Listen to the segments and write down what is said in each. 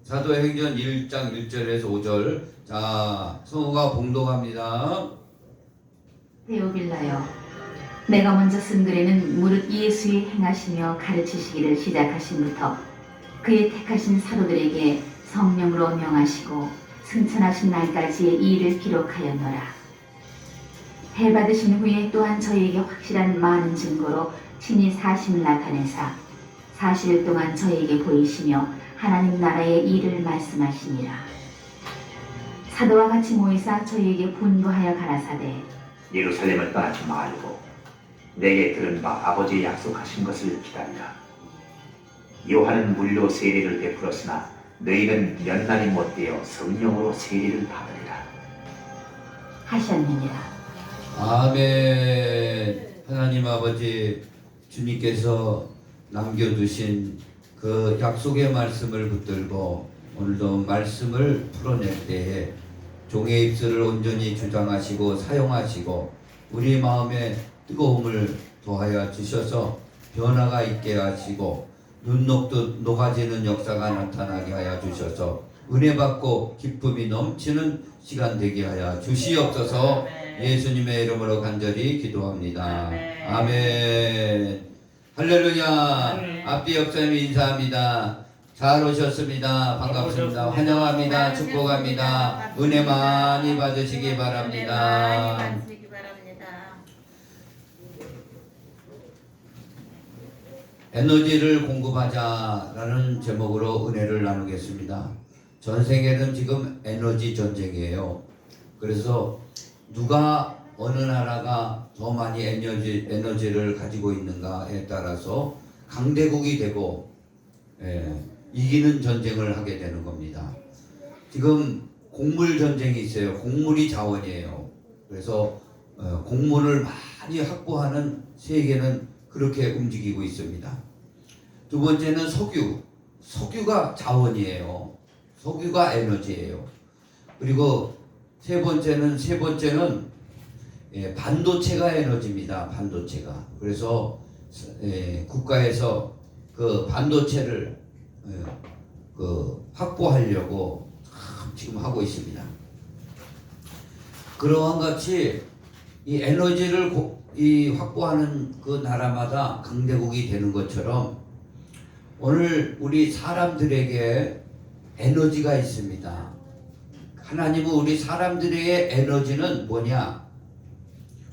사도행전 1장 1절에서 5절. 자, 성우가 봉독합니다. 데오빌라여, 내가 먼저 쓴 글에는 무릇 예수의 행하시며 가르치시기를 시작하신부터 그의 택하신 사도들에게 성령으로 명하시고 승천하신 날까지의 이 일을 기록하였노라. 해 받으신 후에 또한 저희에게 확실한 많은 증거로 친히 사심을 나타내사 40일 동안 저희에게 보이시며 하나님 나라의 일을 말씀하시니라. 사도와 같이 모이사 저희에게 분부하여 가라사대 예루살렘을 떠나지 말고 내게 들은 바 아버지의 약속하신 것을 기다리라. 요한은 물로 세례를 베풀었으나 너희는 몇 날이 못되어 성령으로 세례를 받으리라 하셨느니라. 아멘. 하나님 아버지, 주님께서 남겨두신 그 약속의 말씀을 붙들고 오늘도 말씀을 풀어낼 때에 종의 입술을 온전히 주장하시고 사용하시고 우리 마음에 뜨거움을 더하여 주셔서 변화가 있게 하시고 눈녹듯 녹아지는 역사가 나타나게 하여 주셔서 은혜 받고 기쁨이 넘치는 시간 되게 하여 주시옵소서. 예수님의 이름으로 간절히 기도합니다. 아멘. 할렐루야. 앞뒤 역사님 인사합니다. 잘 오셨습니다. 반갑습니다. 환영합니다. 축복합니다. 은혜 많이 받으시기 바랍니다. 에너지를 공급하자라는 제목으로 은혜를 나누겠습니다. 전 세계는 지금 에너지 전쟁이에요. 그래서 누가 어느 나라가 더 많이 에너지를 가지고 있는가에 따라서 강대국이 되고 이기는 전쟁을 하게 되는 겁니다. 지금 곡물 전쟁이 있어요. 곡물이 자원이에요. 그래서 곡물을 많이 확보하는 세계는 그렇게 움직이고 있습니다. 두 번째는 석유. 석유가 자원이에요. 석유가 에너지예요. 그리고 세 번째는 반도체가 에너지입니다. 반도체가. 그래서 국가에서 그 반도체를 확보하려고 지금 하고 있습니다. 그러한 같이 이 에너지를 확보하는 그 나라마다 강대국이 되는 것처럼 오늘 우리 사람들에게 에너지가 있습니다. 하나님은 우리 사람들에게 에너지는 뭐냐?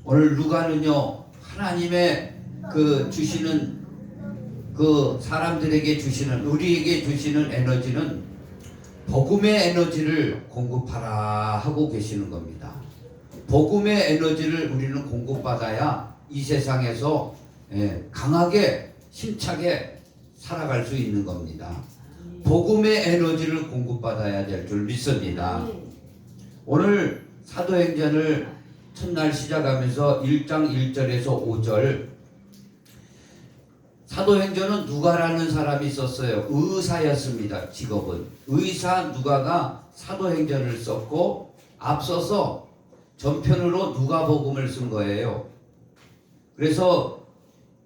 오늘 누가는요, 하나님의 그 주시는 그 사람들에게 주시는, 우리에게 주시는 에너지는 복음의 에너지를 공급하라 하고 계시는 겁니다. 복음의 에너지를 우리는 공급받아야 이 세상에서 강하게 힘차게 살아갈 수 있는 겁니다. 복음의 에너지를 공급받아야 될 줄 믿습니다. 오늘 사도행전을 첫날 시작하면서 1장 1절에서 5절, 사도행전은 누가라는 사람이 있었어요. 의사였습니다. 직업은 의사 누가가 사도행전을 썼고 앞서서 전편으로 누가복음을 쓴 거예요. 그래서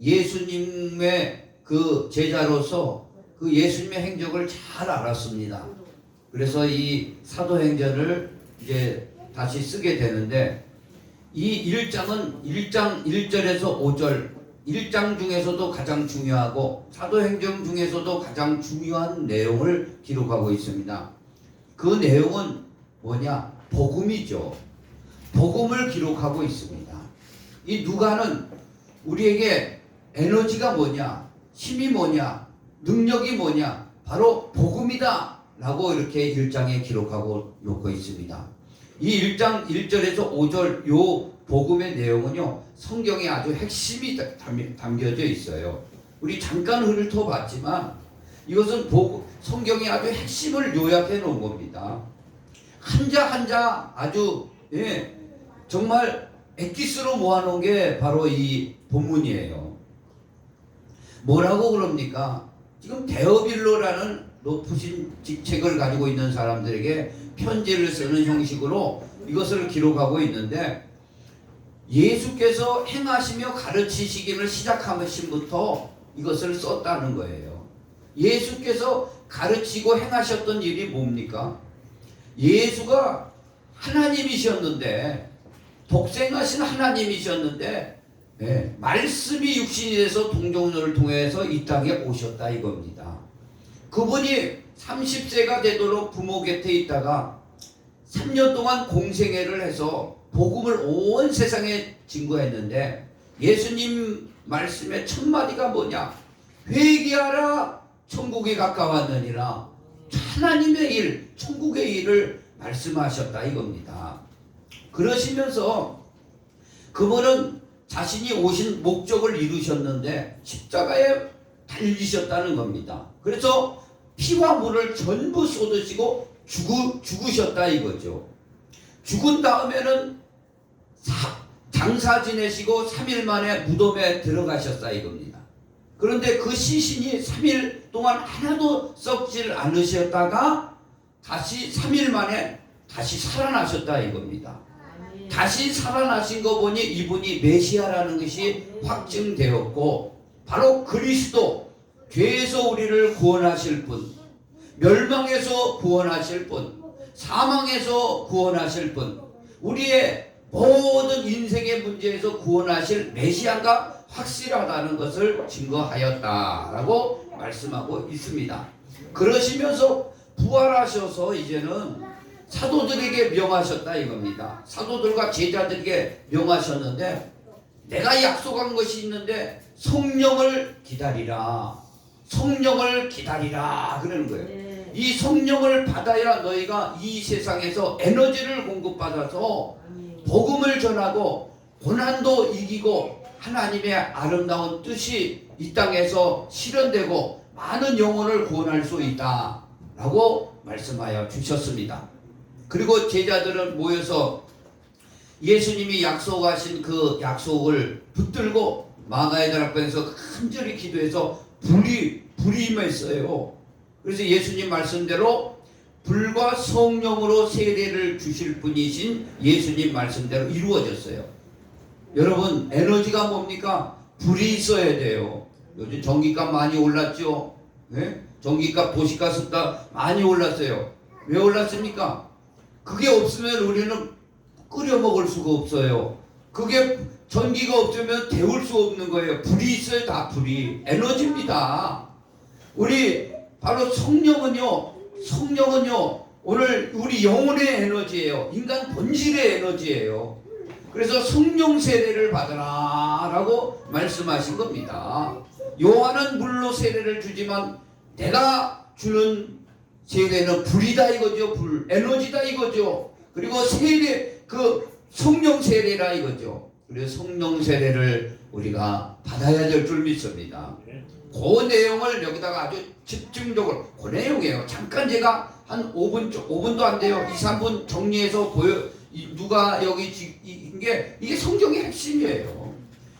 예수님의 그 제자로서 그 예수님의 행적을 잘 알았습니다. 그래서 이 사도행전을 이제 다시 쓰게 되는데, 이 1장은 1장 1절에서 5절, 1장 중에서도 가장 중요하고 사도행전 중에서도 가장 중요한 내용을 기록하고 있습니다. 그 내용은 뭐냐? 복음이죠. 복음을 기록하고 있습니다. 이 누가는 우리에게 에너지가 뭐냐? 힘이 뭐냐? 능력이 뭐냐? 바로 복음이다 라고 이렇게 1장에 기록하고 놓고 있습니다. 이 1장 1절에서 5절 요 복음의 내용은요, 성경에 아주 핵심이 담겨져 있어요. 우리 잠깐 훑어봤지만 이것은 성경의 아주 핵심을 요약해 놓은 겁니다. 한자 한자 아주 정말 엑기스로 모아놓은 게 바로 이 본문이에요. 뭐라고 그럽니까? 지금 데오빌로라는 높으신 직책을 가지고 있는 사람들에게 편지를 쓰는 형식으로 이것을 기록하고 있는데, 예수께서 행하시며 가르치시기를 시작하신부터 이것을 썼다는 거예요. 예수께서 가르치고 행하셨던 일이 뭡니까? 예수가 하나님이셨는데, 독생하신 하나님이셨는데, 말씀이 육신이 돼서 동정녀를 통해서 이 땅에 오셨다 이겁니다. 그분이 30세가 되도록 부모 곁에 있다가 3년 동안 공생애를 해서 복음을 온 세상에 증거했는데, 예수님 말씀의 첫 마디가 뭐냐? 회개하라, 천국이 가까웠느니라. 하나님의 일, 천국의 일을 말씀하셨다 이겁니다. 그러시면서 그분은 자신이 오신 목적을 이루셨는데 십자가에 달리셨다는 겁니다. 그래서 피와 물을 전부 쏟으시고 죽으셨다 이거죠. 죽은 다음에는 장사 지내시고 3일 만에 무덤에 들어가셨다 이겁니다. 그런데 그 시신이 3일 동안 하나도 썩질 않으셨다가 다시 3일 만에 다시 살아나셨다 이겁니다. 다시 살아나신 거 보니 이분이 메시아라는 것이 확증되었고, 바로 그리스도, 죄에서 우리를 구원하실 분, 멸망에서 구원하실 분, 사망에서 구원하실 분, 우리의 모든 인생의 문제에서 구원하실 메시아가 확실하다는 것을 증거하였다라고 말씀하고 있습니다. 그러시면서 부활하셔서 이제는 사도들에게 명하셨다 이겁니다. 사도들과 제자들에게 명하셨는데, 내가 약속한 것이 있는데 성령을 기다리라, 성령을 기다리라 그러는 거예요. 이 성령을 받아야 너희가 이 세상에서 에너지를 공급받아서 복음을 전하고 고난도 이기고 하나님의 아름다운 뜻이 이 땅에서 실현되고 많은 영혼을 구원할 수 있다 라고 말씀하여 주셨습니다. 그리고 제자들은 모여서 예수님이 약속하신 그 약속을 붙들고 마가의들 앞에서 간절히 기도해서 불이 임했어요. 그래서 예수님 말씀대로 불과 성령으로 세례를 주실 분이신 예수님 말씀대로 이루어졌어요. 여러분, 에너지가 뭡니까? 불이 있어야 돼요. 요즘 전기값 많이 올랐죠? 네? 전기값, 도시가스가 많이 올랐어요. 왜 올랐습니까? 그게 없으면 우리는 끓여 먹을 수가 없어요. 그게 전기가 없으면 데울 수 없는 거예요. 불이 있어요. 다 불이. 에너지입니다. 우리 바로 성령은요, 오늘 우리 영혼의 에너지예요. 인간 본질의 에너지예요. 그래서 성령 세례를 받으라 라고 말씀하신 겁니다. 요한은 물로 세례를 주지만 내가 주는 세례는 불이다 이거죠. 불, 에너지다 이거죠. 그리고 세례, 그 성령 세례라 이거죠. 그래서 성령 세례를 우리가 받아야 될 줄 믿습니다. 그 내용을 여기다가 아주 집중적으로, 그 내용이에요. 잠깐 제가 한 5분도 안 돼요. 2, 3분 정리해서 누가 여기 이게 성경의 핵심이에요.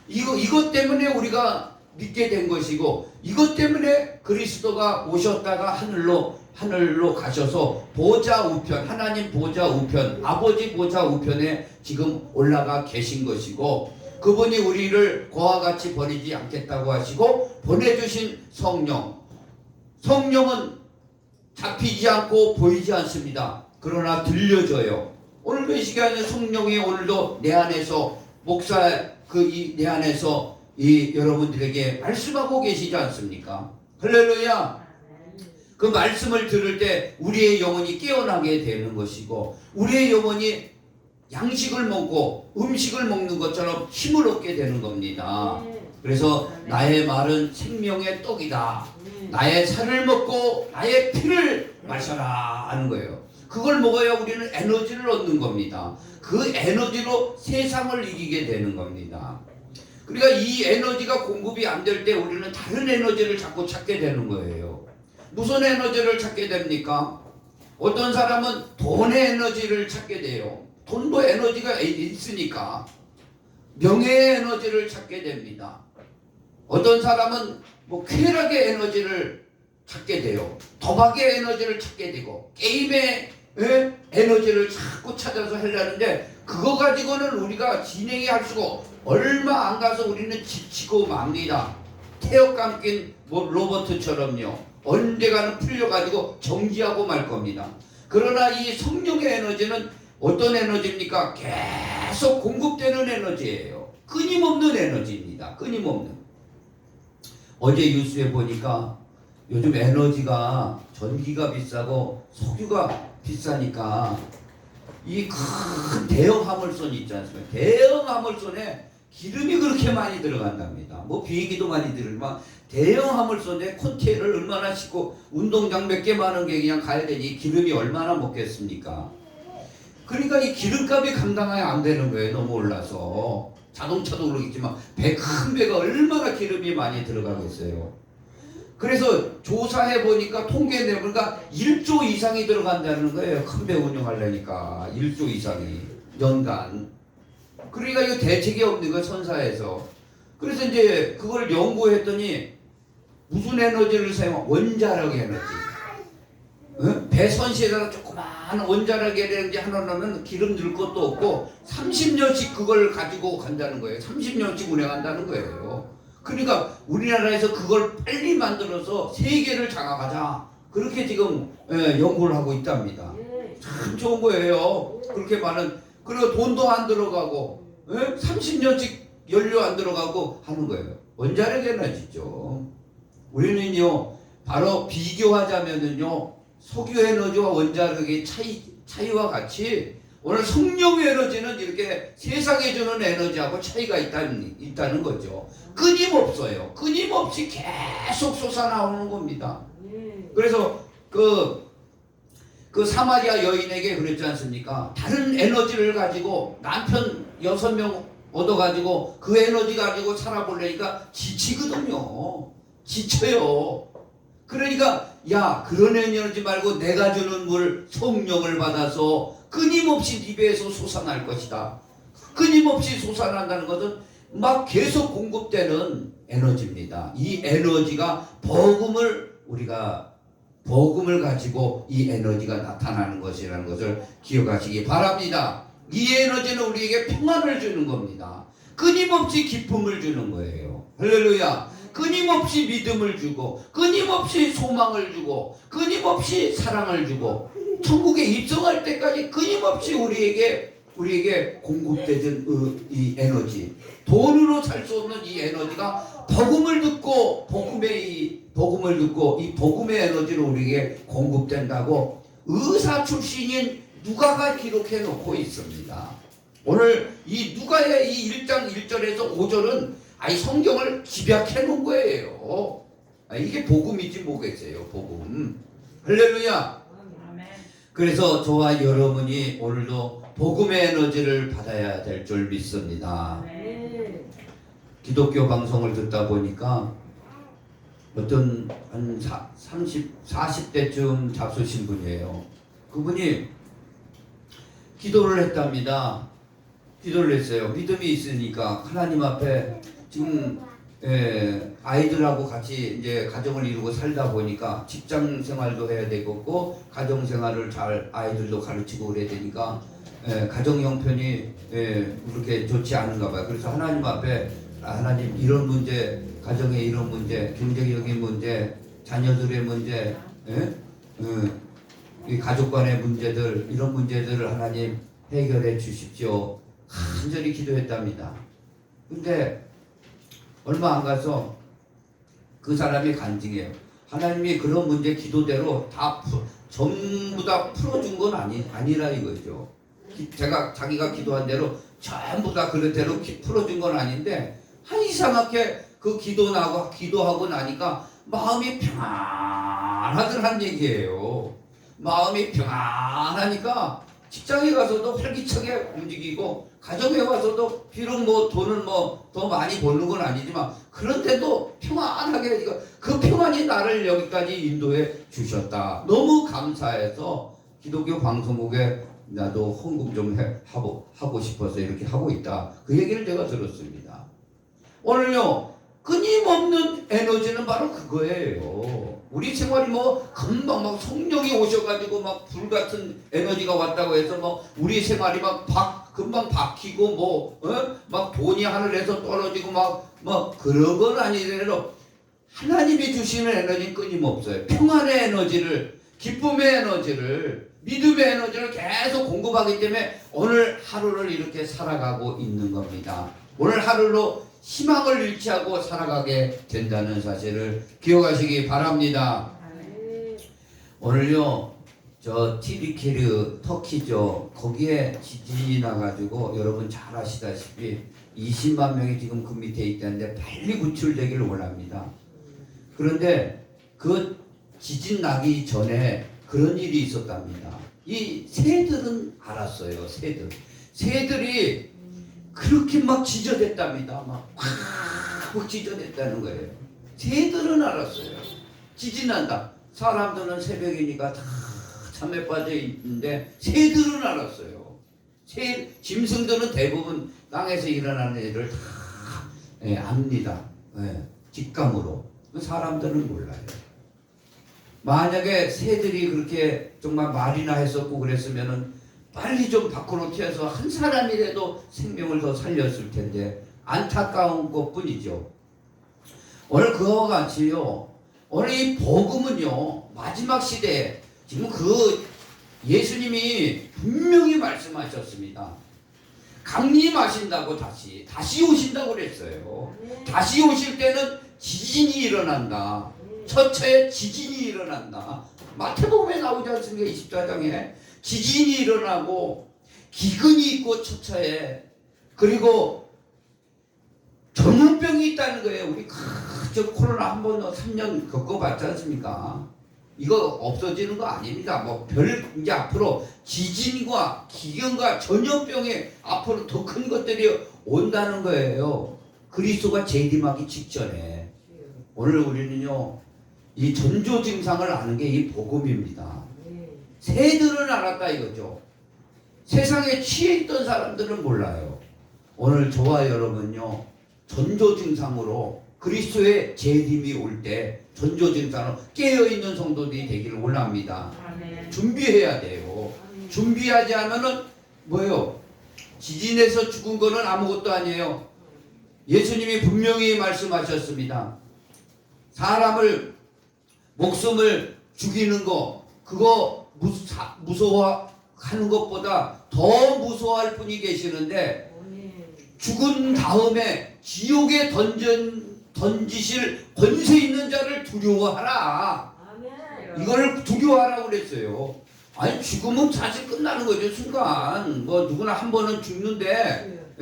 이것 때문에 우리가 믿게 된 것이고, 이것 때문에 그리스도가 오셨다가 하늘로 가셔서 보좌 우편, 하나님 보좌 우편, 아버지 보좌 우편에 지금 올라가 계신 것이고, 그분이 우리를 그와 같이 버리지 않겠다고 하시고 보내주신 성령은 잡히지 않고 보이지 않습니다. 그러나 들려져요. 오늘도 이 시간에 성령이 오늘도 내 안에서 내 안에서 여러분들에게 말씀하고 계시지 않습니까? 할렐루야. 그 말씀을 들을 때 우리의 영혼이 깨어나게 되는 것이고, 우리의 영혼이 양식을 먹고 음식을 먹는 것처럼 힘을 얻게 되는 겁니다. 그래서 나의 말은 생명의 떡이다. 나의 살을 먹고 나의 피를 마셔라 하는 거예요. 그걸 먹어야 우리는 에너지를 얻는 겁니다. 그 에너지로 세상을 이기게 되는 겁니다. 그러니까 이 에너지가 공급이 안 될 때 우리는 다른 에너지를 자꾸 찾게 되는 거예요. 무슨 에너지를 찾게 됩니까? 어떤 사람은 돈의 에너지를 찾게 돼요. 돈도 에너지가 있으니까 명예의 에너지를 찾게 됩니다. 어떤 사람은 쾌락의 에너지를 찾게 돼요. 도박의 에너지를 찾게 되고, 게임의 에너지를 자꾸 찾아서 하려는데, 그거 가지고는 우리가 진행이 할 수가 얼마 안 가서 우리는 지치고 맙니다. 태엽 감긴 로버트처럼요. 언젠가는 풀려가지고 정지하고 말 겁니다. 그러나 이 성령의 에너지는 어떤 에너지입니까? 계속 공급되는 에너지예요. 끊임없는 에너지입니다. 끊임없는. 어제 뉴스에 보니까 요즘 에너지가 전기가 비싸고 석유가 비싸니까 이 큰 대형 화물선이 있지 않습니까? 대형 화물선에 기름이 그렇게 많이 들어간답니다. 뭐 비행기도 많이 들지만 대형 화물선에 컨테이너를 얼마나 싣고 운동장 몇 개 많은 게 그냥 가야 되니 기름이 얼마나 먹겠습니까? 그러니까 이 기름값이 감당이 안 되는 거예요. 너무 올라서. 자동차도 그러겠지만 큰 배가 얼마나 기름이 많이 들어가겠어요. 그래서 조사해 보니까 통계에 내보니까 1조 이상이 들어간다는 거예요. 큰 배 운영하려니까 1조 이상이 연간. 그러니까 이거 대책이 없는 거예요. 선사에서. 그래서 이제 그걸 연구했더니 무슨 에너지를 사용? 원자력 에너지. 배 선시에다가 조그마한 원자력 에너지 하나 넣으면 기름 들 것도 없고 30년씩 그걸 가지고 간다는 거예요. 30년씩 운행한다는 거예요. 그러니까 우리나라에서 그걸 빨리 만들어서 세계를 장악하자. 그렇게 지금 연구를 하고 있답니다. 참 좋은 거예요. 그렇게 많은. 그리고 돈도 안 들어가고 30년씩 연료 안 들어가고 하는 거예요. 원자력 에너지죠. 우리는요 바로 비교하자면은요 석유 에너지와 원자력의 차이와 같이 오늘 성령의 에너지는 이렇게 세상에 주는 에너지하고 차이가 있다는 거죠. 끊임없어요. 끊임없이 계속 솟아나오는 겁니다. 그래서 그 사마리아 여인에게 그랬지 않습니까? 다른 에너지를 가지고 남편 6명 얻어가지고 그 에너지 가지고 살아보려니까 지치거든요. 지쳐요. 그러니까 야 그런 에너지 말고 내가 주는 물 성령을 받아서 끊임없이 네 배에서 솟아날 것이다. 끊임없이 솟아난다는 것은 막 계속 공급되는 에너지입니다. 이 에너지가 복음을 가지고 이 에너지가 나타나는 것이라는 것을 기억하시기 바랍니다. 이 에너지는 우리에게 평안을 주는 겁니다. 끊임없이 기쁨을 주는 거예요. 할렐루야. 끊임없이 믿음을 주고 끊임없이 소망을 주고 끊임없이 사랑을 주고 천국에 입성할 때까지 끊임없이 우리에게 공급되는 이 에너지, 돈으로 살 수 없는 이 에너지가 복음을 듣고 이 복음의 에너지로 우리에게 공급된다고 의사 출신인 누가가 기록해 놓고 있습니다. 오늘 이 누가의 이 1장 1절에서 5절은 이 성경을 집약해 놓은 거예요. 이게 복음이지 뭐겠어요. 복음. 할렐루야. 그래서 저와 여러분이 오늘도 복음의 에너지를 받아야 될 줄 믿습니다. 기독교 방송을 듣다 보니까 어떤 한 40대쯤 잡수신 분이에요. 그분이 기도를 했답니다. 기도를 했어요. 믿음이 있으니까 하나님 앞에 지금 아이들하고 같이 이제 가정을 이루고 살다 보니까 직장 생활도 해야 되겠고 가정 생활을 잘 아이들도 가르치고 그래야 되니까 가정 형편이 그렇게 좋지 않은가 봐요. 그래서 하나님 앞에 하나님 이런 문제, 가정의 이런 문제, 경제적인 문제, 자녀들의 문제, 이 가족 간의 문제들, 이런 문제들을 하나님 해결해 주십시오. 간절히 기도했답니다. 근데 얼마 안 가서 그 사람이 간증해요. 하나님이 그런 문제 기도대로 전부 다 풀어준 건 아니라 이거죠. 자기가 기도한 대로 전부 다 그대로 풀어준 건 아닌데 이상하게 그 기도하고 나니까 마음이 평안하더란 얘기예요. 마음이 평안하니까 직장에 가서도 활기차게 움직이고 가정에 와서도 비록 뭐 돈을 더 많이 버는 건 아니지만 그런데도 평안하게 그 평안이 나를 여기까지 인도해 주셨다. 너무 감사해서 기독교 방송국에 나도 헌금 좀 하고 싶어서 이렇게 하고 있다. 그 얘기를 제가 들었습니다. 오늘요 끊임없는 에너지는 바로 그거예요. 우리 생활이 금방 막 성령이 오셔가지고 막 불같은 에너지가 왔다고 해서 우리 생활이 금방 바뀌고 막 돈이 하늘에서 떨어지고 막 그런 건 아니더라도 하나님이 주시는 에너지는 끊임없어요. 평안의 에너지를, 기쁨의 에너지를, 믿음의 에너지를 계속 공급하기 때문에 오늘 하루를 이렇게 살아가고 있는 겁니다. 오늘 하루로 희망을 잃지하고 살아가게 된다는 사실을 기억하시기 바랍니다. 오늘요, 저 티비케르 터키죠. 거기에 지진이 나가지고 여러분 잘 아시다시피 20만 명이 지금 그 밑에 있다는데 빨리 구출되기를 원합니다. 그런데 그 지진 나기 전에 그런 일이 있었답니다. 이 새들은 알았어요. 새들이 그렇게 막 지저댔답니다. 막 지저댔다는 거예요. 새들은 알았어요. 지진 난다. 사람들은 새벽이니까 다 잠에 빠져 있는데 새들은 알았어요. 짐승들은 대부분 땅에서 일어나는 일을 다 압니다. 직감으로. 사람들은 몰라요. 만약에 새들이 그렇게 정말 말이나 했었고 그랬으면은 빨리 좀 밖으로 튀어서 한 사람이라도 생명을 더 살렸을 텐데 안타까운 것뿐이죠. 오늘 그와 같이요. 오늘 이 복음은요. 마지막 시대에 지금 그 예수님이 분명히 말씀하셨습니다. 강림하신다고 다시 오신다고 그랬어요. 다시 오실 때는 지진이 일어난다. 처처에 지진이 일어난다. 마태복음에 나오지 않습니까? 24장에 지진이 일어나고 기근이 있고 처처에 그리고 전염병이 있다는 거예요. 우리 저 코로나 한 번 3년 겪어봤지 않습니까? 이거 없어지는 거 아닙니다. 이제 앞으로 지진과 기근과 전염병이 앞으로 더 큰 것들이 온다는 거예요. 그리스도가 재림하기 직전에. 오늘 우리는요, 이 전조 증상을 아는 게 이 복음입니다. 새들은 알았다 이거죠. 세상에 취해 있던 사람들은 몰라요. 오늘 저와 여러분요, 전조 증상으로 그리스도의 재림이 올 때 전조 증상으로 깨어있는 성도들이 되기를 원합니다. 준비해야 돼요. 준비하지 않으면은 뭐예요? 지진에서 죽은 거는 아무것도 아니에요. 예수님이 분명히 말씀하셨습니다. 사람을 목숨을 죽이는 거 그거 무서워하는 것보다 더 무서워할 분이 계시는데 죽은 다음에 지옥에 던지실 권세 있는 자를 두려워하라. 이걸 두려워하라고 그랬어요. 아니 죽으면 사실 끝나는 거죠. 순간 누구나 한 번은 죽는데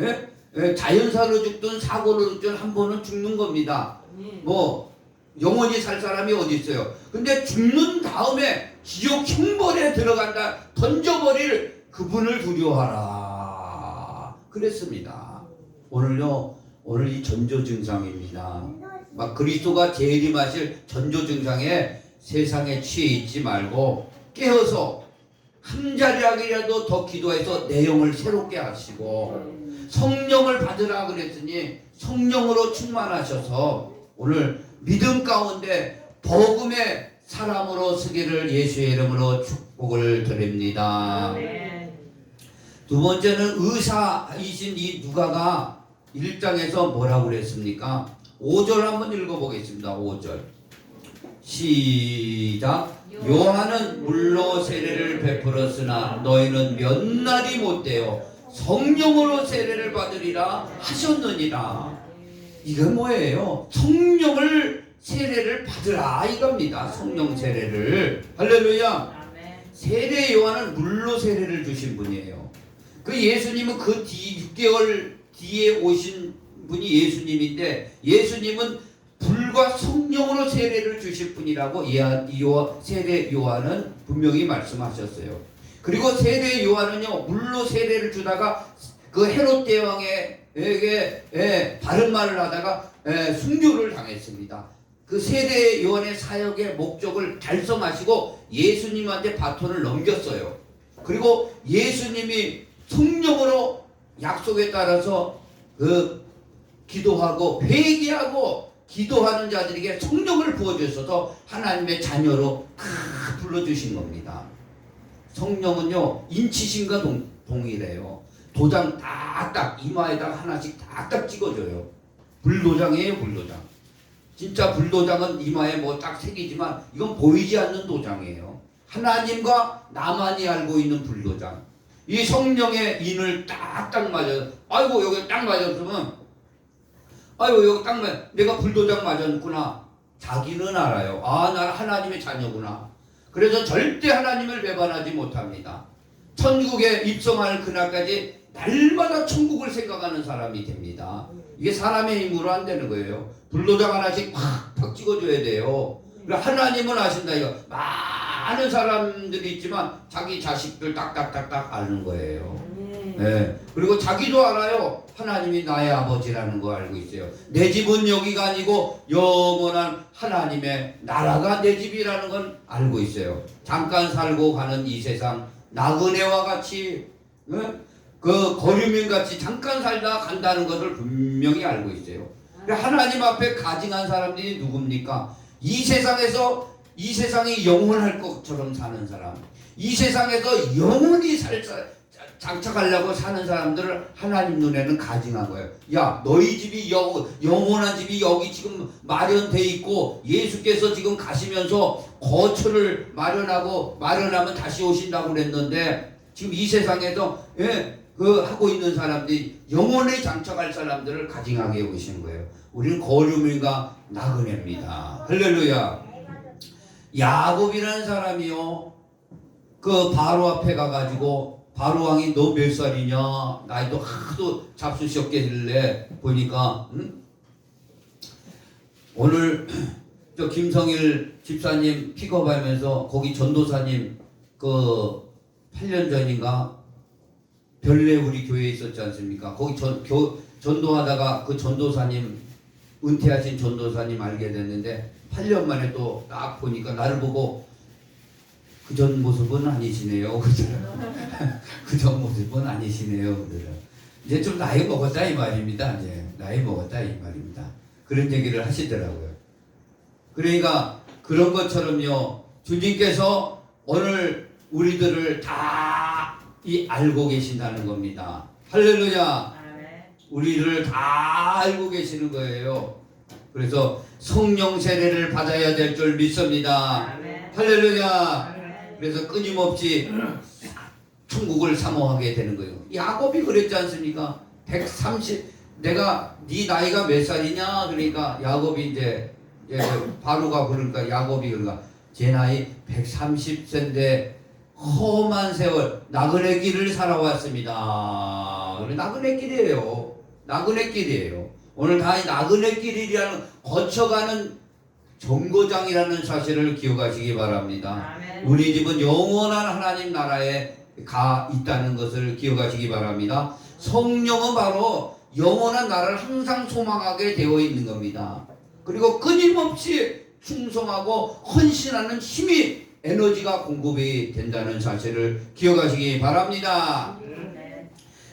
자연사로 죽든 사고로 죽든 한 번은 죽는 겁니다. 영원히 살 사람이 어디 있어요. 근데 죽는 다음에 지옥 형벌에 들어간다. 던져버릴 그분을 두려워하라. 그랬습니다. 오늘요. 오늘 이 전조 증상입니다. 그리스도가 재림하실 전조 증상에 세상에 취해 있지 말고 깨어서 한 자리락이라도 더 기도해서 내용을 새롭게 하시고 성령을 받으라 그랬으니 성령으로 충만하셔서 오늘 믿음 가운데 복음의 사람으로 서기를 예수의 이름으로 축복을 드립니다. 두 번째는 의사이신 이 누가가 1장에서 뭐라고 그랬습니까? 5절 한번 읽어보겠습니다. 5절 시작. 요한은 물로 세례를 베풀었으나 너희는 몇 날이 못되어 성령으로 세례를 받으리라 하셨느니라. 이게 뭐예요? 성령을 세례를 받으라 이겁니다. 성령 세례를. 할렐루야. 세례 요한은 물로 세례를 주신 분이에요. 그 예수님은 그 6개월 뒤에 오신 분이 예수님인데 예수님은 불과 성령으로 세례를 주실 분이라고 세례 요한은 분명히 말씀하셨어요. 그리고 세례 요한은요 물로 세례를 주다가 그 헤롯 대왕에게 바른 말을 하다가 순교를 당했습니다. 그 세례 요한의 사역의 목적을 달성하시고 예수님한테 바톤을 넘겼어요. 그리고 예수님이 성령으로 약속에 따라서 기도하고 회개하고 기도하는 자들에게 성령을 부어주셔서 하나님의 자녀로 불러주신 겁니다. 성령은요 인치심과 동일해요. 도장 딱딱 이마에다가 하나씩 딱딱 찍어줘요. 불도장이에요. 불도장. 진짜 불도장은 이마에 뭐 딱 새기지만 이건 보이지 않는 도장이에요. 하나님과 나만이 알고 있는 불도장. 이 성령의 인을 딱딱 맞아. 아이고 여기 딱 맞았으면 아이고 여기 딱 맞. 내가 불도장 맞았구나. 자기는 알아요. 아, 나 하나님의 자녀구나. 그래서 절대 하나님을 배반하지 못합니다. 천국에 입성할 그날까지 날마다 천국을 생각하는 사람이 됩니다. 이게 사람의 힘으로 안 되는 거예요. 불도장 하나씩 팍팍 찍어줘야 돼요. 하나님은 아신다 이거. 많은 사람들이 있지만 자기 자식들 딱딱딱딱 아는 거예요. 네. 그리고 자기도 알아요. 하나님이 나의 아버지라는 거 알고 있어요. 내 집은 여기가 아니고 영원한 하나님의 나라가 내 집이라는 건 알고 있어요. 잠깐 살고 가는 이 세상 나그네와 같이 그 거류민 같이 잠깐 살다 간다는 것을 분명히 알고 있어요. 하나님 앞에 가증한 사람들이 누굽니까? 이 세상에서 이 세상이 영원할 것처럼 사는 사람, 이 세상에서 영원히 장착하려고 사는 사람들을 하나님 눈에는 가증한 거예요. 야, 너희 집이 영원한 집이 여기 지금 마련돼 있고 예수께서 지금 가시면서 거처를 마련하면 다시 오신다고 그랬는데 지금 이 세상에서 하고 있는 사람들이 영원히 장착할 사람들을 가증하게 오신 거예요. 우리는 거류민과 나그네입니다. 할렐루야. 야곱이라는 사람이요, 그 바로 앞에 가가지고 바로 왕이 너 몇 살이냐, 나이도 하도 잡수셨길래 보니까 오늘 저 김성일 집사님 픽업하면서 거기 전도사님 그 8년 전인가 별내 우리 교회에 있었지 않습니까? 거기 전도하다가 그 전도사님 은퇴하신 전도사님 알게 됐는데 8년 만에 또 딱 보니까 나를 보고 그 전 모습은 아니시네요. 그 전 모습은 아니시네요. 이제 좀 나이 먹었다 이 말입니다. 이제 나이 먹었다 이 말입니다. 그런 얘기를 하시더라고요. 그러니까 그런 것처럼요, 주님께서 오늘 우리들을 다 알고 계신다는 겁니다. 할렐루야. 우리를 다 알고 계시는 거예요. 그래서 성령 세례를 받아야 될 줄 믿습니다. 할렐루야. 그래서 끊임없이 천국을 사모하게 되는 거예요. 야곱이 그랬지 않습니까? 130 내가 네 나이가 몇 살이냐? 그러니까 야곱이 이제 바로가 그러니까 야곱이 그러니까 제 나이 130세인데 험한 세월 나그네 길을 살아왔습니다. 나그네 길이에요. 나그네 길이에요. 오늘 다 이 나그네 길이라는 거쳐가는 정거장이라는 사실을 기억하시기 바랍니다. 아멘. 우리 집은 영원한 하나님 나라에 가 있다는 것을 기억하시기 바랍니다. 성령은 바로 영원한 나라를 항상 소망하게 되어 있는 겁니다. 그리고 끊임없이 충성하고 헌신하는 힘이 에너지가 공급이 된다는 사실을 기억하시기 바랍니다.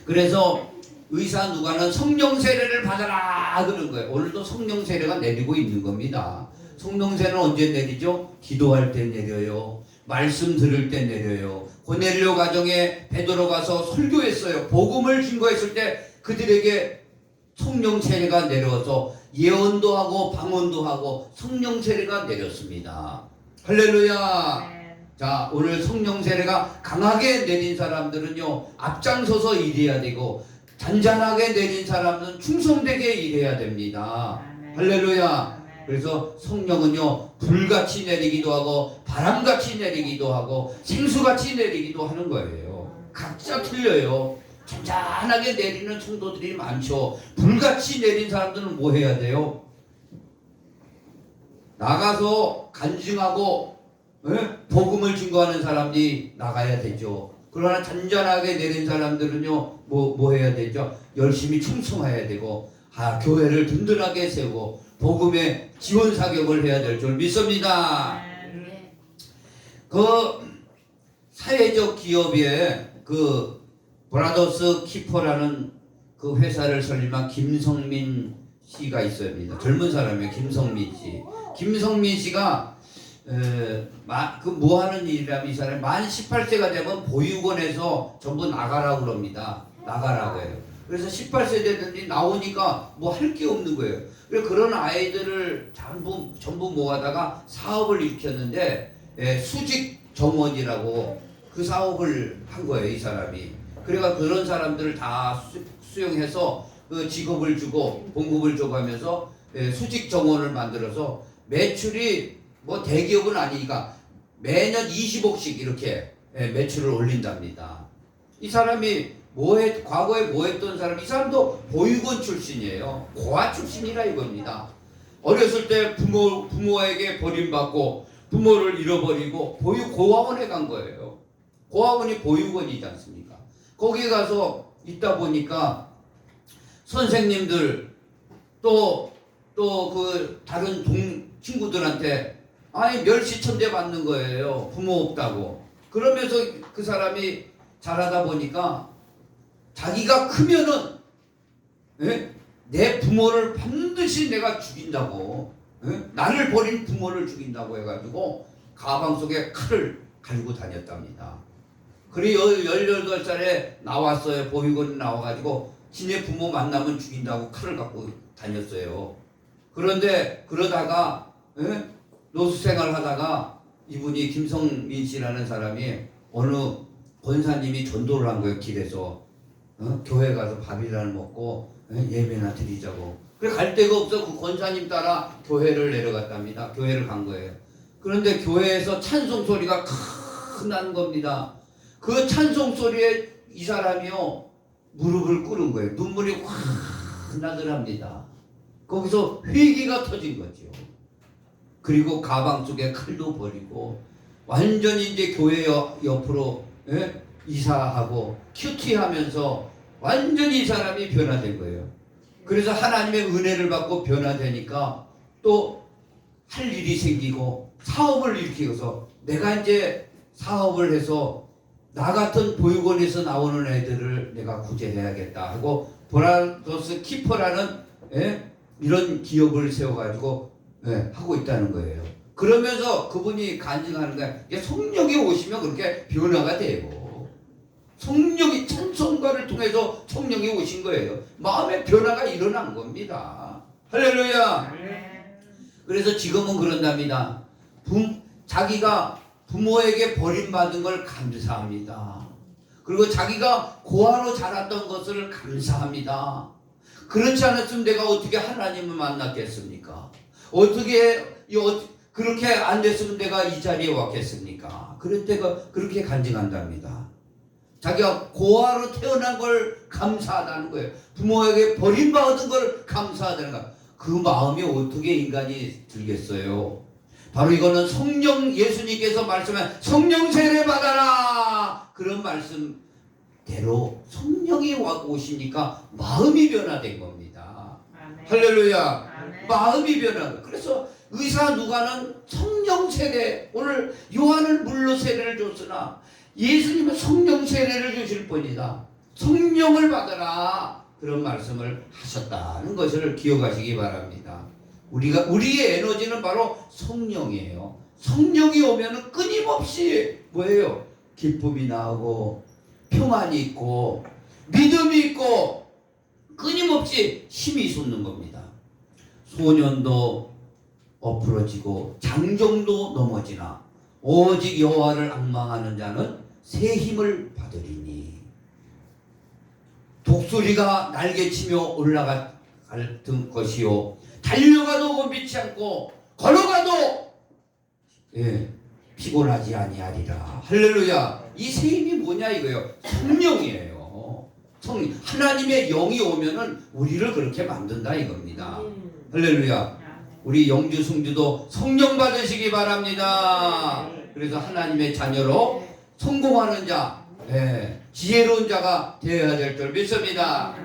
그래서 의사 누가는 성령 세례를 받아라 그런 거예요. 오늘도 성령 세례가 내리고 있는 겁니다. 성령 세례는 언제 내리죠? 기도할 때 내려요. 말씀 들을 때 내려요. 고넬료 가정에 베드로 가서 설교했어요. 복음을 증거했을 때 그들에게 성령 세례가 내려서 예언도 하고 방언도 하고 성령 세례가 내렸습니다. 할렐루야. 자, 오늘 성령 세례가 강하게 내린 사람들은요, 앞장서서 일해야 되고 잔잔하게 내린 사람은 충성되게 일해야 됩니다. 할렐루야. 그래서 성령은요, 불같이 내리기도 하고 바람같이 내리기도 하고 생수같이 내리기도 하는 거예요. 각자 틀려요. 잔잔하게 내리는 성도들이 많죠. 불같이 내린 사람들은 뭐 해야 돼요? 나가서 간증하고 복음을 증거하는 사람들이 나가야 되죠. 그러나 잔잔하게 내린 사람들은요, 뭐 해야 되죠? 열심히 충성해야 되고, 교회를 든든하게 세우고 복음의 지원 사격을 해야 될 줄 믿습니다. 그 사회적 기업에 그 브라더스 키퍼라는 그 회사를 설립한 김성민 씨가 있습니다. 젊은 사람이에요. 김성민 씨. 김성민 씨가 그 뭐 하는 일이라면 이 사람이 만 18세가 되면 보육원에서 전부 나가라고 그럽니다. 나가라고 해요. 그래서 18세 되더니 나오니까 뭐 할 게 없는 거예요. 그래서 그런 아이들을 전부 모아다가 사업을 일으켰는데 수직 정원이라고 그 사업을 한 거예요, 이 사람이. 그래가 그런 사람들을 다 수용해서 그 직업을 주고 봉급을 줘가면서 수직 정원을 만들어서 매출이 뭐 대기업은 아니니까 매년 20억씩 이렇게 매출을 올린답니다. 이 사람이 과거에 뭐 했던 사람, 이 사람도 보육원 출신이에요. 고아 출신이라 이겁니다. 어렸을 때 부모에게 버림받고 부모를 잃어버리고 고아원에 간 거예요. 고아원이 보육원이지 않습니까? 거기 가서 있다 보니까 선생님들 또 그 다른 친구들한테 아니 멸시천대 받는 거예요. 부모 없다고. 그러면서 그 사람이 자라다 보니까 자기가 크면은 내 부모를 반드시 내가 죽인다고, 나를 버린 부모를 죽인다고 해가지고 가방 속에 칼을 가지고 다녔답니다. 그래 18살에 나왔어요. 보육원에 나와가지고 지네 부모 만나면 죽인다고 칼을 갖고 다녔어요. 그런데 그러다가 노수 생활 하다가 이분이 김성민 씨라는 사람이 어느 권사님이 전도를 한 거예요. 길에서 교회 가서 밥이라도 먹고 예배나 드리자고. 그래 갈 데가 없어 그 권사님 따라 교회를 내려갔답니다. 교회를 간 거예요. 그런데 교회에서 찬송 소리가 큰 나는 겁니다. 그 찬송 소리에 이 사람이요 무릎을 꿇은 거예요. 눈물이 확 나더랍니다. 거기서 회개가 터진 거죠. 그리고 가방 속에 칼도 버리고 완전히 이제 교회 옆으로 이사하고 큐티하면서 완전히 이 사람이 변화된 거예요. 그래서 하나님의 은혜를 받고 변화되니까 또 할 일이 생기고 사업을 일으키고서 내가 이제 사업을 해서 나 같은 보육원에서 나오는 애들을 내가 구제해야겠다 하고 보라더스 키퍼라는 이런 기업을 세워가지고 하고 있다는 거예요. 그러면서 그분이 간증하는 거야. 성령이 오시면 그렇게 변화가 되고 성령이 찬송가를 통해서 성령이 오신 거예요. 마음의 변화가 일어난 겁니다. 할렐루야. 그래서 지금은 그런답니다. 자기가 부모에게 버림받은 걸 감사합니다. 그리고 자기가 고아로 자랐던 것을 감사합니다. 그렇지 않았으면 내가 어떻게 하나님을 만났겠습니까? 어떻게 그렇게 안 됐으면 내가 이 자리에 왔겠습니까? 그럴 때가 그렇게 간증한답니다. 자기가 고아로 태어난 걸 감사하다는 거예요. 부모에게 버림받은 걸 감사하다는 거예요. 그 마음이 어떻게 인간이 들겠어요? 바로 이거는 성령 예수님께서 말씀한 성령 세례 받아라 그런 말씀대로 성령이 오시니까 마음이 변화된 겁니다. 아멘. 할렐루야. 아멘. 마음이 변화. 그래서 의사 누가는 성령 세례, 오늘 요한은 물로 세례를 줬으나 예수님은 성령 세례를 주실 뿐이다. 성령을 받아라 그런 말씀을 하셨다는 것을 기억하시기 바랍니다. 우리의 에너지는 바로 성령이에요. 성령이 오면은 끊임없이 뭐예요? 기쁨이 나오고 평안이 있고 믿음이 있고 끊임없이 힘이 솟는 겁니다. 소년도 엎으러지고 장정도 넘어지나 오직 여호와를 앙망하는 자는 새 힘을 받으리니 독수리가 날개치며 올라갈 것이요 달려가도 곤비치 않고 걸어가도 피곤하지 아니하리라. 할렐루야. 이 새 힘이 뭐냐 이거예요. 성령이에요. 성령. 하나님의 영이 오면은 우리를 그렇게 만든다 이겁니다. 할렐루야. 우리 영주 승주도 성령 받으시기 바랍니다. 그래서 하나님의 자녀로 성공하는 자, 지혜로운 자가 되어야 될 줄 믿습니다.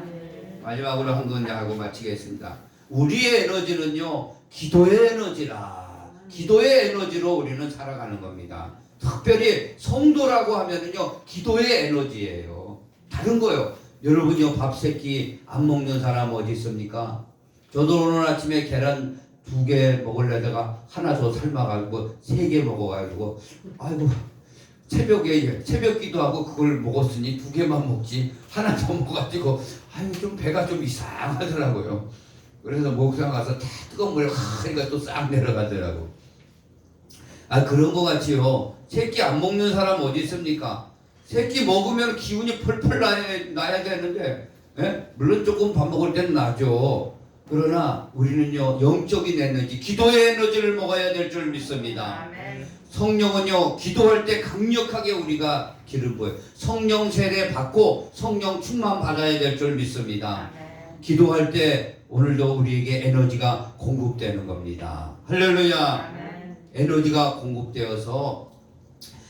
마지막으로 한 건 하고 마치겠습니다. 우리의 에너지는요 기도의 에너지라. 기도의 에너지로 우리는 살아가는 겁니다. 특별히 성도라고 하면은요 기도의 에너지예요. 다른 거요. 여러분요 밥 세끼 안 먹는 사람 어디 있습니까? 저도 오늘 아침에 계란 2개 먹으려다가 하나 더 삶아가지고 3개 먹어가지고 아이고 새벽 기도하고 그걸 먹었으니 2개만 먹지 하나 더 먹어가지고 아유 좀 배가 좀 이상하더라고요. 그래서 목욕탕 가서 다 뜨거운 물 하니까 또 싹 내려가더라고. 아 그런 거 같지요. 새끼 안 먹는 사람 어디 있습니까? 새끼 먹으면 기운이 펄펄 나야 되는데, 예? 물론 조금 밥 먹을 때는 나죠. 그러나 우리는요 영적인 에너지, 기도의 에너지를 먹어야 될 줄 믿습니다. 성령은요 기도할 때 강력하게 우리가 기름 부어요. 성령 세례 받고 성령 충만 받아야 될 줄 믿습니다. 기도할 때 오늘도 우리에게 에너지가 공급되는 겁니다. 할렐루야. 에너지가 공급되어서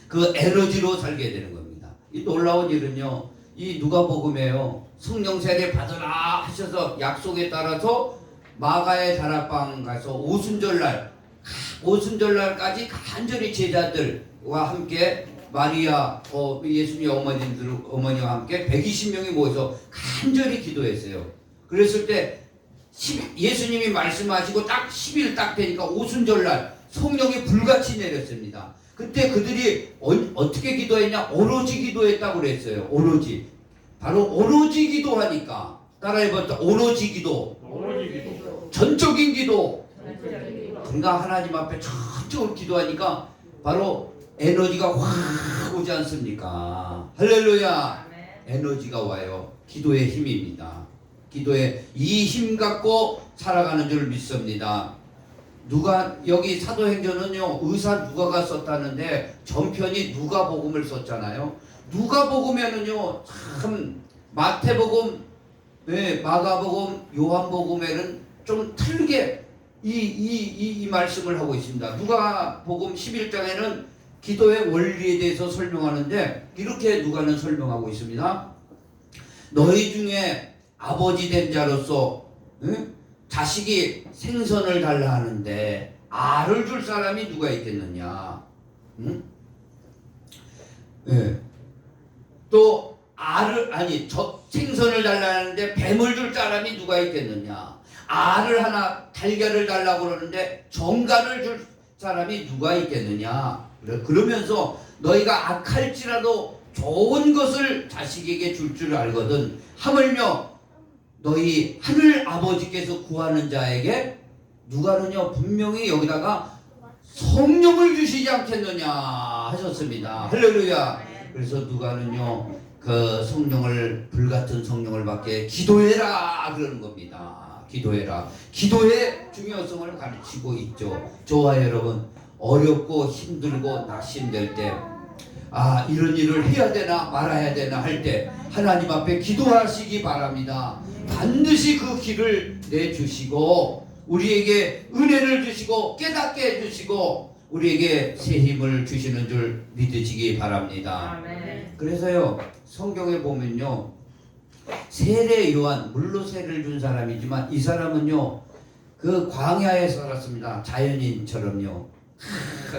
그 에너지로 살게 되는 겁니다. 이 놀라운 일은요, 이 누가복음에요 성령 세례 받으라 하셔서 약속에 따라서 마가의 다락방 가서 오순절날까지 간절히 제자들과 함께 마리아 예수님의 어머니와 함께 120명이 모여서 간절히 기도했어요. 그랬을 때 예수님이 말씀하시고 딱 10일 딱 되니까 오순절날 성령이 불같이 내렸습니다. 그때 그들이 어떻게 기도했냐? 오로지 기도했다고 그랬어요. 오로지. 바로 오로지 기도하니까 따라해봤자 오로지 기도. 전적인 기도. 그러니까 하나님 앞에 전적으로 기도하니까 바로 에너지가 확 오지 않습니까? 할렐루야. 에너지가 와요. 기도의 힘입니다. 기도에 이 힘 갖고 살아가는 줄 믿습니다. 여기 사도행전은요 의사 누가가 썼다는데 전편이 누가복음을 썼잖아요. 누가복음에는요 참 마태복음, 마가복음, 요한복음에는 좀 틀리게 이 말씀을 하고 있습니다. 누가복음 11장에는 기도의 원리에 대해서 설명하는데 이렇게 누가는 설명하고 있습니다. 너희 중에 아버지 된 자로서 자식이 생선을 달라 하는데 알을 줄 사람이 누가 있겠느냐? 또 생선을 달라 하는데 뱀을 줄 사람이 누가 있겠느냐? 알을 하나 달걀을 달라고 그러는데 정갈을 줄 사람이 누가 있겠느냐? 그러면서 너희가 악할지라도 좋은 것을 자식에게 줄 줄 알거든 하물며 너희 하늘 아버지께서 구하는 자에게 누가는요 분명히 여기다가 성령을 주시지 않겠느냐 하셨습니다. 할렐루야. 그래서 누가는요 그 성령을 불같은 성령을 받게 기도해라 그러는 겁니다. 기도해라. 기도의 중요성을 가르치고 있죠. 저와 여러분 어렵고 힘들고 낙심될 때 이런 일을 해야 되나 말아야 되나 할 때 하나님 앞에 기도하시기 바랍니다. 반드시 그 길을 내주시고 우리에게 은혜를 주시고 깨닫게 해주시고 우리에게 새 힘을 주시는 줄 믿으시기 바랍니다. 그래서요 성경에 보면요 세례 요한 물로 세례를 준 사람이지만 이 사람은요 그 광야에 살았습니다. 자연인처럼요.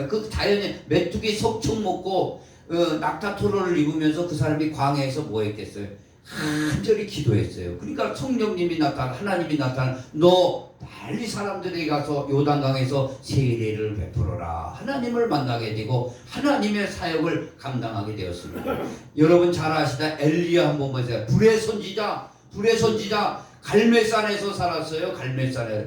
그 자연인 메뚜기 석청 먹고 낙타토로를 입으면서 그 사람이 광야에서 뭐 했겠어요? 간절히 기도했어요. 그러니까 성령님이 하나님이 나타나 너 빨리 사람들에게 가서 요단강에서 세례를 베풀어라. 하나님을 만나게 되고 하나님의 사역을 감당하게 되었습니다. 여러분 잘 아시다 엘리야 한번 보세요. 불의 선지자 갈멜산에서 살았어요.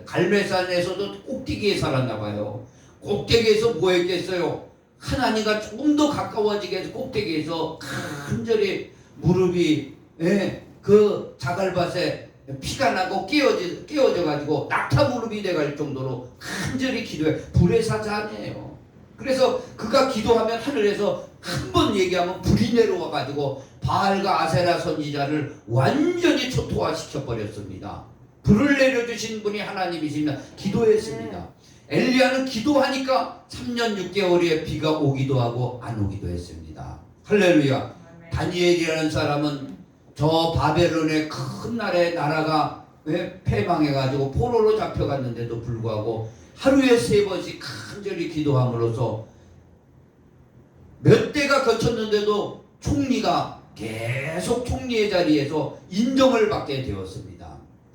갈멜산에서도 꼭대기에 살았나 봐요. 꼭대기에서 뭐 했겠어요? 하나님과 조금 더 가까워지게 해서 꼭대기에서 간절히 무릎이 그 자갈밭에 피가 나고 끼어져 가지고 낙타 무릎이 돼갈 정도로 간절히 기도해. 불의 사자네요. 그래서 그가 기도하면 하늘에서 한 번 얘기하면 불이 내려와 가지고 바알과 아세라 선지자를 완전히 초토화시켜 버렸습니다. 불을 내려주신 분이 하나님이십니다. 기도했습니다. 엘리야는 기도하니까 3년 6개월에 비가 오기도 하고 안 오기도 했습니다. 할렐루야. 다니엘이라는 사람은 저 바벨론의 큰 나라가 패망해가지고 포로로 잡혀갔는데도 불구하고 하루에 3번씩 간절히 기도함으로써 몇 대가 거쳤는데도 총리가 계속 총리의 자리에서 인정을 받게 되었습니다.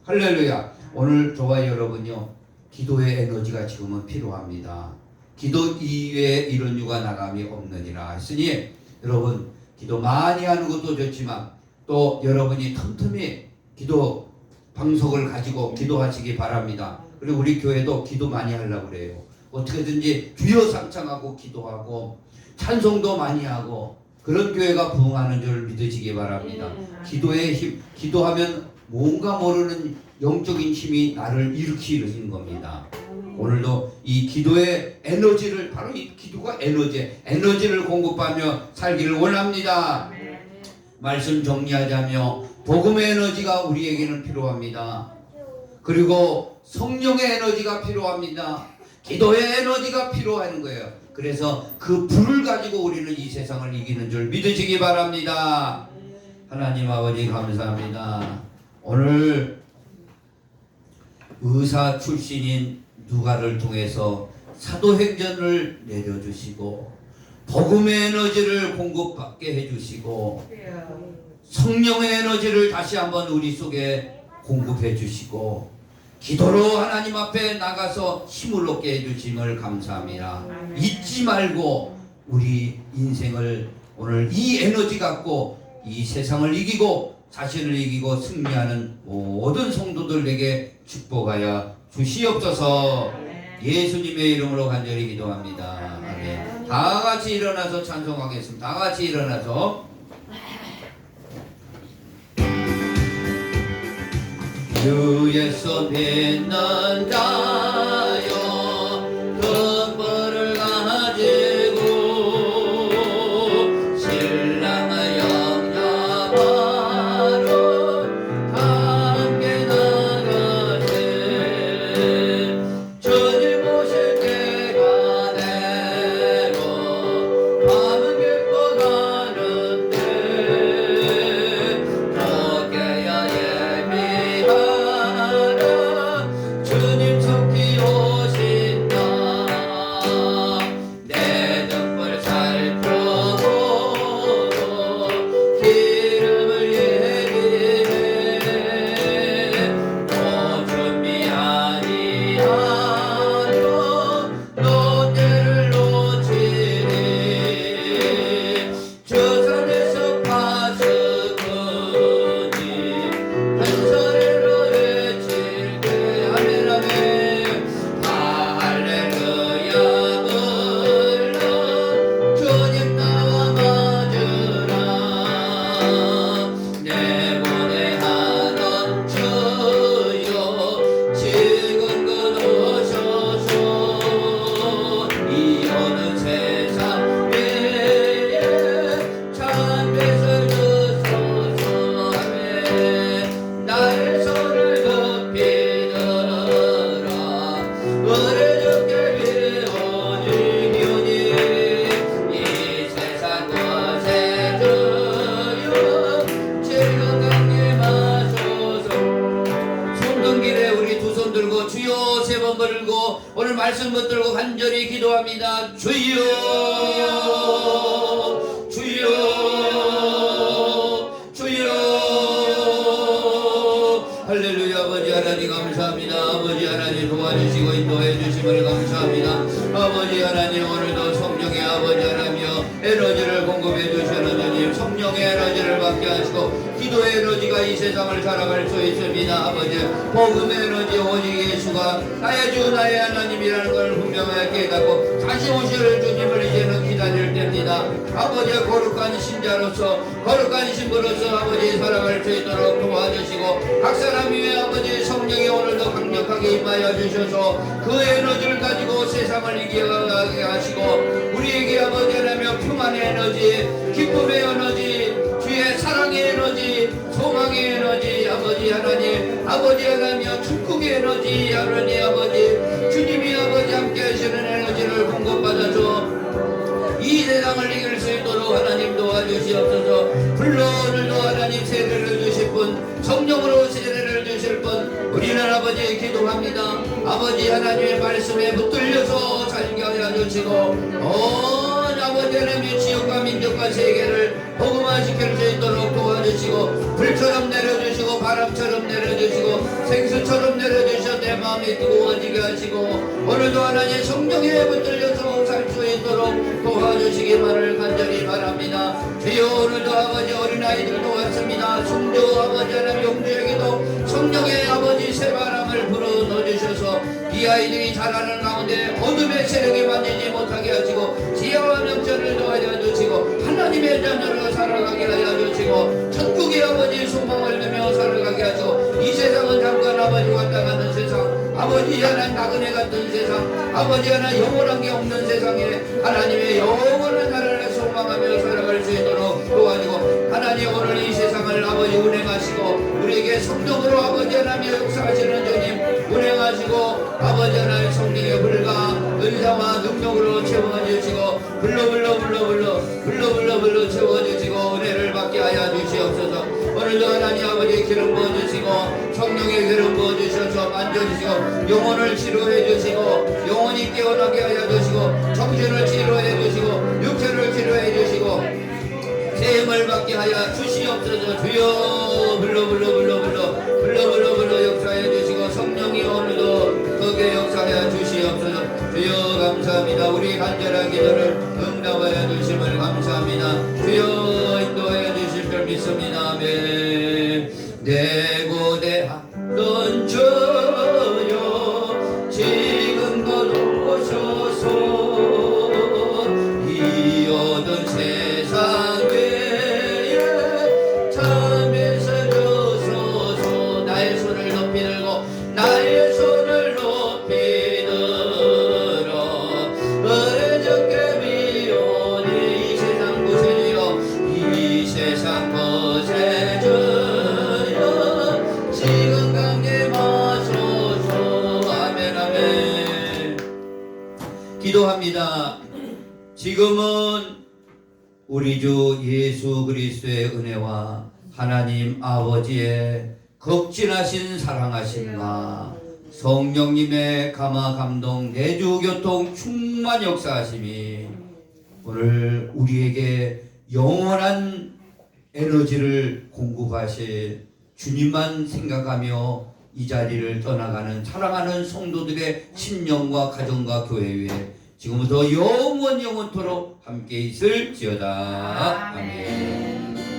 할렐루야. 오늘 저와 여러분요 기도의 에너지가 지금은 필요합니다. 기도 이외에 이런 유가 나감이 없느니라 했으니 여러분 기도 많이 하는 것도 좋지만 또 여러분이 틈틈이 기도 방석을 가지고 기도하시기 바랍니다. 그리고 우리 교회도 기도 많이 하려고 그래요. 어떻게든지 주여 상창하고 기도하고 찬송도 많이 하고 그런 교회가 부흥하는 줄 믿으시기 바랍니다. 기도의 힘, 기도하면 뭔가 모르는 영적인 힘이 나를 일으키는 겁니다. 오늘도 이 기도의 에너지를 바로 이 기도가 에너지를 공급하며 살기를 원합니다. 말씀 정리하자며 복음의 에너지가 우리에게는 필요합니다. 그리고 성령의 에너지가 필요합니다. 기도의 에너지가 필요한 거예요. 그래서 그 불을 가지고 우리는 이 세상을 이기는 줄 믿으시기 바랍니다. 하나님 아버지 감사합니다. 오늘 의사 출신인 누가를 통해서 사도행전을 내려주시고 복음의 에너지를 공급받게 해주시고 성령의 에너지를 다시 한번 우리 속에 공급해 주시고 기도로 하나님 앞에 나가서 힘을 얻게 해주심을 감사합니다. 잊지 말고 우리 인생을 오늘 이 에너지 갖고 이 세상을 이기고 자신을 이기고 승리하는 모든 성도들에게 축복하여 주시옵소서. 예수님의 이름으로 간절히 기도합니다. 아멘. 다 같이 일어나서 찬송하겠습니다. 다 같이 일어나서 주에서 빛난 자여 덕벌을 가지고 신랑을 영접하러 함께 나가세. 주님 오실 때가 되고 밤은 깊어가는데 어깨야 예비하라. 주님 속히 오신다. 내 덕을 살펴보고 기름을 예비해. 또 준비 아니하면 롯데를 놓치리. 저 산에서 파수꾼이 한소리로 외칠 때 아멘 아멘 할렐루야 불러 주님 나와 맞으라. 내보내하던 주여 지금 끊으소서. 이 어느 세상에 참배설 주소서. 아멘. 나의 손을 높이 들어라. 은혜 주께 비워주기오니 이 세상 것에 주여 지금 강림하소서. 손든 길에 우리 두 손 들고 주여 세 번 부르고 오늘 말씀 붙들고 간절히 기도합니다. 주여 주여 주여. 할렐루야. 아버지 하나님 감사합니다. 아버지 하나님 도와주시고 인도해 주심을 감사합니다. 아버지 하나님 오늘도 성령의 아버지 하나님여 에너지를 공급해 주시는 주님 성령의 에너지를 받게 하시고 기도의 에너지가 이 세상을 살아갈 수 있습니다. 아버지 복음의 에너지 오직 예수가 나의 주 나의 하나님이라는 걸 분명하게 깨닫고 다시 오실 주님을 이제는 기다릴 때입니다. 아버지의 거룩한 신자로서 거룩한 신부로서 아버지 살아갈 수 있도록 도와주시고 각 사람 위에 아버지 성령이 오늘도 강력하게 임하여 주셔서 그 에너지를 가지고 세상을 이겨가게 하시고 우리에게 아버지 하나님 평안의 에너지 기쁨의 에너지 주의 사랑의 에너지 소망의 에너지 아버지 하나님 축복의 에너지 하나님 아버지 주님이 아버지 함께 하시는 에너지를 공급받아서 이 세상을 이길 수 있도록 하나님 도와주시옵소서. 불러 오늘도 하나님 세례를 주실 분 성령으로 세례를 주실 분 우리는 아버지 기도합니다. 아버지 하나님의 말씀에 붙들려서 살게 하여 주시고 온 아버지 하나님의 지역과 민족과 세계를 복음화시킬 수 있도록 도와주시고 불처럼 내려주시고 바람처럼 내려주시고 생수처럼 내려주셔 내 마음이 뜨거워지게 하시고 오늘도 하나님 성령에 붙들려서 살 수 있도록 도와주시기만을 간절히 바랍니다. 주여 오늘도 아버지 어린아이들도 왔습니다. 성도 아버지 하나님 용주에게도 성령의 아버지 새바람을 불어 넣어주셔서 이 아이들이 자라는 가운데 어둠의 세력이 만지지 못하게 하시고 지혜와 명철을 더하여 주시고 하나님의 자녀로 살아가게 하여 주시고 천국의 아버지 소망을 누며 살아가게 하시고 이 세상은 잠깐 아버지 왔다 가는 세상 아버지 하나님 나그네 같은 세상 아버지 하나님 영원한 게 없는 세상에 하나님의 영원한 나라를 소망하며 살아갈 수 있도록 도와주고 하나님 오늘 이 세상을 아버지 운행하시고 우리에게 성령으로 아버지 하나님의 역사하시는 주님 운행하시고 아버지 하나님 성령의 불과 은사와 능력으로 채워주시고 불러 채워주시고 은혜를 받게 하여 주시옵소서. 오늘도 하나님 아버지 기름 부어주시고 성령의 기름 부어주셔서 만져주시고 영혼을 치료해 주시고 영혼이 깨어나게 하여 주시고 정신을 치료해 주시고 육체를 치료해 주시고 새 힘을 받게 하여 주시옵소서. 주여 불러 역사해 주시고 성령이 오늘도 크게 역사해 주시옵소서. 주여 감사합니다. 우리 간절한 기도를 응답하여 주심을 감사합니다. 주여 인도하여 주실 줄 믿습니다. 아멘. 내고대하던 주여 지금도 오셔서 이 어두운 세상 외에 잠에서 주소서. 나의 손을 높이 들고 나의 손을 높이 들어 어렵게 비오니 이 세상 구세주여 이 세상 구세주여 지금 강림하소서. 아멘 아멘. 기도합니다. 지금은 우리 주 예수 그리스도의 은혜와 하나님 아버지의 극진하신 사랑하심과 성령님의 감화 감동 내주 교통 충만 역사하심이 오늘 우리에게 영원한 에너지를 공급하실 주님만 생각하며 이 자리를 떠나가는 사랑하는 성도들의 심령과 가정과 교회 위에 지금부터 영원토록 함께 있을지어다. 아멘.